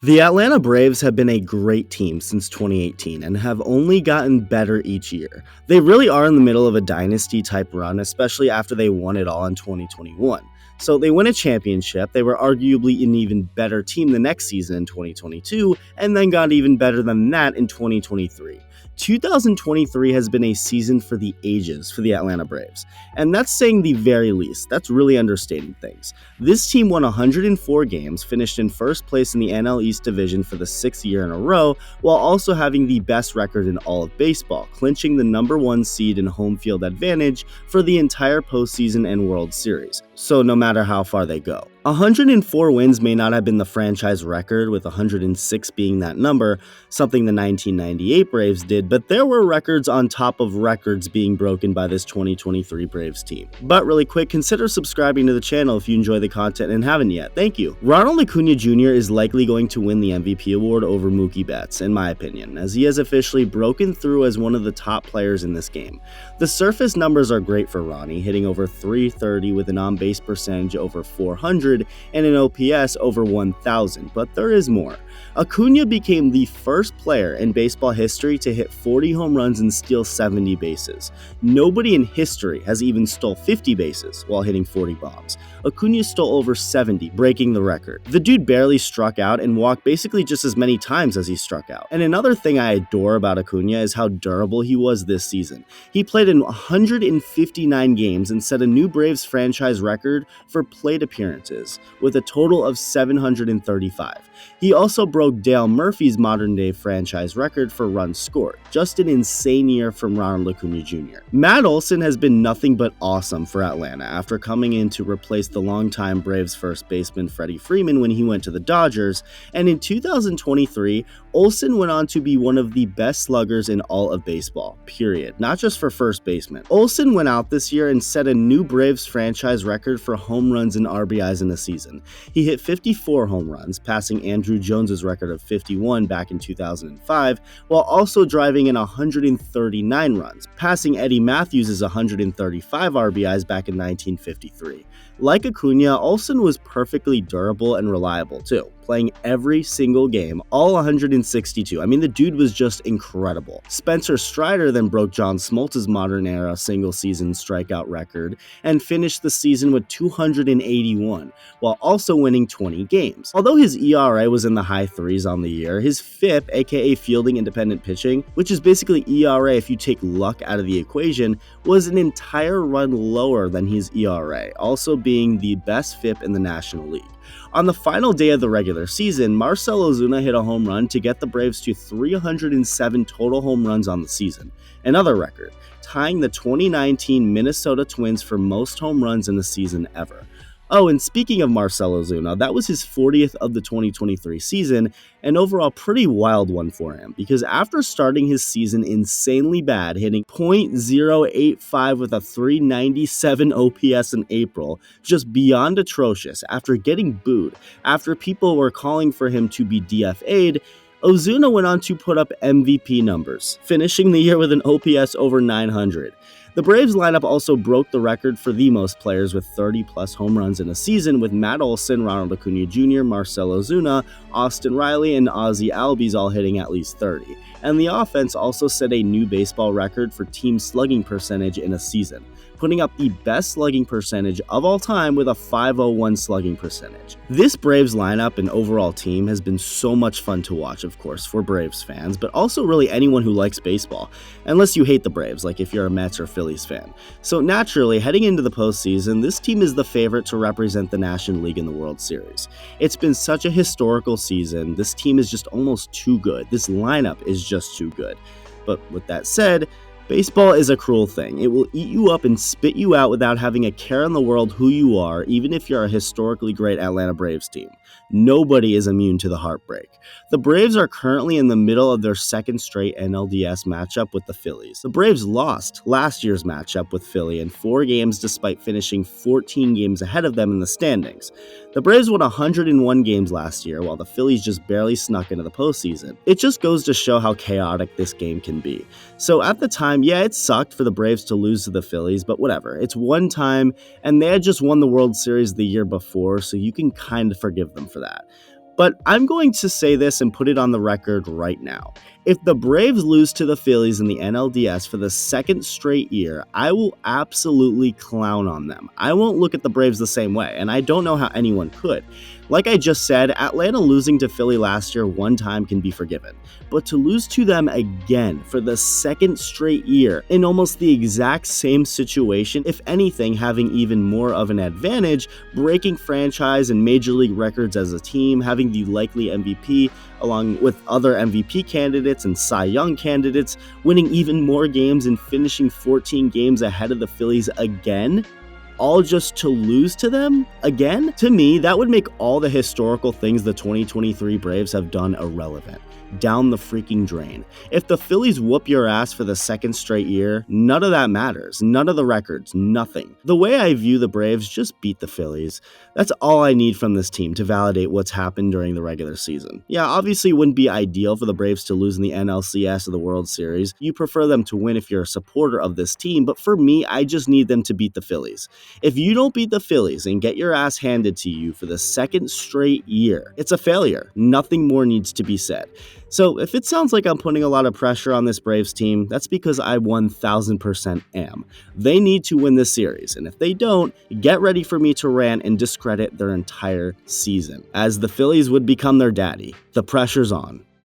The Atlanta Braves have been a great team since 2018 and have only gotten better each year. They really are in the middle of a dynasty type run, especially after they won it all in 2021. So they win a championship, they were arguably an even better team the next season in 2022, and then got even better than that in 2023. 2023 has been a season for the ages for the Atlanta Braves, and that's saying the very least. That's really understating things. This team won 104 games, finished in first place in the NL East Division for the sixth year in a row, while also having the best record in all of baseball, clinching the number one seed in home field advantage for the entire postseason and World Series. So no matter how far they go. 104 wins may not have been the franchise record, with 106 being that number, something the 1998 Braves did, but there were records on top of records being broken by this 2023 Braves team. But really quick, consider subscribing to the channel if you enjoy the content and haven't yet. Thank you. Ronald Acuna Jr. is likely going to win the MVP award over Mookie Betts, in my opinion, as he has officially broken through as one of the top players in this game. The surface numbers are great for Ronnie, hitting over 330 with an on-base percentage over 400 and an OPS over 1,000, but there is more. Acuna became the first player in baseball history to hit 40 home runs and steal 70 bases. Nobody in history has even stole 50 bases while hitting 40 bombs. Acuna stole over 70, breaking the record. The dude barely struck out and walked basically just as many times as he struck out. And another thing I adore about Acuna is how durable he was this season. He played in 159 games and set a new Braves franchise record for plate appearances, with a total of 735. He also broke Dale Murphy's modern-day franchise record for runs scored. Just an insane year from Ronald Acuna Jr. Matt Olson has been nothing but awesome for Atlanta after coming in to replace the longtime Braves first baseman Freddie Freeman when he went to the Dodgers, and in 2023, Olson went on to be one of the best sluggers in all of baseball, period, not just for first baseman. Olson went out this year and set a new Braves franchise record for home runs and RBIs in a season. He hit 54 home runs, passing Andrew Jones's record of 51 back in 2005, while also driving in 139 runs, passing Eddie Matthews' 135 RBIs back in 1953. Like Acuna, Olson was perfectly durable and reliable too, playing every single game, all 162. I mean, the dude was just incredible. Spencer Strider then broke John Smoltz's modern-era single-season strikeout record and finished the season with 281, while also winning 20 games. Although his ERA was in the high threes on the year, his FIP, aka fielding independent pitching, which is basically ERA if you take luck out of the equation, was an entire run lower than his ERA, also being the best FIP in the National League. On the final day of the regular season, Marcell Ozuna hit a home run to get the Braves to 307 total home runs on the season, another record, tying the 2019 Minnesota Twins for most home runs in a season ever. Oh, and speaking of Marcell Ozuna, that was his 40th of the 2023 season, an overall pretty wild one for him, because after starting his season insanely bad, hitting .085 with a 397 OPS in April, just beyond atrocious, after getting booed, after people were calling for him to be DFA'd, Ozuna went on to put up MVP numbers, finishing the year with an OPS over 900. The Braves lineup also broke the record for the most players with 30-plus home runs in a season, with Matt Olson, Ronald Acuna Jr., Marcell Ozuna, Austin Riley, and Ozzie Albies all hitting at least 30. And the offense also set a new baseball record for team slugging percentage in a season, putting up the best slugging percentage of all time with a .501 slugging percentage. This Braves lineup and overall team has been so much fun to watch, of course, for Braves fans, but also really anyone who likes baseball, unless you hate the Braves, like if you're a Mets or Phillies fan. So naturally, heading into the postseason, this team is the favorite to represent the National League in the World Series. It's been such a historical season. This team is just almost too good. This lineup is just too good. But with that said, baseball is a cruel thing. It will eat you up and spit you out without having a care in the world who you are, even if you're a historically great Atlanta Braves team. Nobody is immune to the heartbreak. The Braves are currently in the middle of their second straight NLDS matchup with the Phillies. The Braves lost last year's matchup with Philly in 4 games despite finishing 14 games ahead of them in the standings. The Braves won 101 games last year, while the Phillies just barely snuck into the postseason. It just goes to show how chaotic this game can be. So at the time, yeah, it sucked for the Braves to lose to the Phillies, but whatever. It's one time, and they had just won the World Series the year before, so you can kind of forgive them for that. But I'm going to say this and put it on the record right now. If the Braves lose to the Phillies in the NLDS for the second straight year, I will absolutely clown on them. I won't look at the Braves the same way, and I don't know how anyone could. Like I just said, Atlanta losing to Philly last year one time can be forgiven. But to lose to them again for the second straight year in almost the exact same situation, if anything having even more of an advantage, breaking franchise and major league records as a team, having the likely MVP along with other MVP candidates and Cy Young candidates, winning even more games and finishing 14 games ahead of the Phillies again, all just to lose to them again? To me, that would make all the historical things the 2023 Braves have done irrelevant. Down the freaking drain. If the Phillies whoop your ass for the second straight year, none of that matters. None of the records, nothing. The way I view the Braves, just beat the Phillies. That's all I need from this team to validate what's happened during the regular season. Yeah, obviously it wouldn't be ideal for the Braves to lose in the NLCS or the World Series. You prefer them to win if you're a supporter of this team, but for me, I just need them to beat the Phillies. If you don't beat the Phillies and get your ass handed to you for the second straight year, it's a failure. Nothing more needs to be said. So if it sounds like I'm putting a lot of pressure on this Braves team, that's because I 1000% am. They need to win this series, and if they don't, get ready for me to rant and discredit their entire season, as the Phillies would become their daddy. The pressure's on.